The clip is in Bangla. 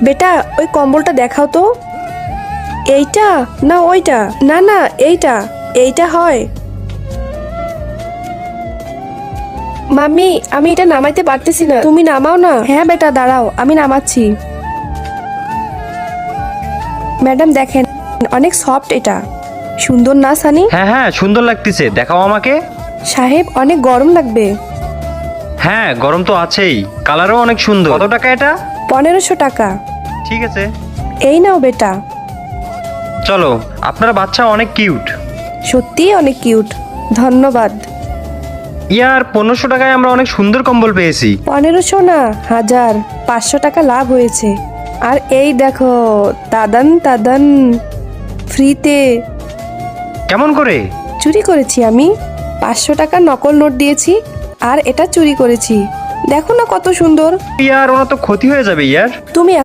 বেটা ওই কম্বলটা দেখাও তো। এইটা না ওইটা? না না এইটা, এইটা হয়। মাম্মি আমি এটা নামাইতে পারতেছি না, তুমি নামাও না। হ্যাঁ বেটা দাঁড়াও, আমি নামাচ্ছি। ম্যাডাম দেখেন, অনেক সফট এটা। সুন্দর না সানি? হ্যাঁ হ্যাঁ, সুন্দর লাগতেছে, দেখাও আমাকে। সাহেব অনেক গরম লাগবে। হ্যাঁ, গরম তো আছেই, কালারও অনেক সুন্দর। কত টাকা এটা? 1500 টাকা। ঠিক আছে, এই নাও বেটা। চলো। আপনার বাচ্চা অনেক কিউট। সত্যিই অনেক কিউট, ধন্যবাদ। ইয়ার 1500 টাকায় আমরা অনেক সুন্দর কম্বল পেয়েছি। 1500 না, 1000, 500 টাকা লাভ হয়েছে। আর এই দেখো, তাদান তাদান, ফ্রিতে। কেমন করে? চুরি করেছি আমি। 500 টাকা নকল নোট দিয়েছি আর এটা চুরি করেছি। দেখো না কত সুন্দর। ইয়ার ওরা তো ক্ষতি হয়ে যাবে ইয়ার। তুমি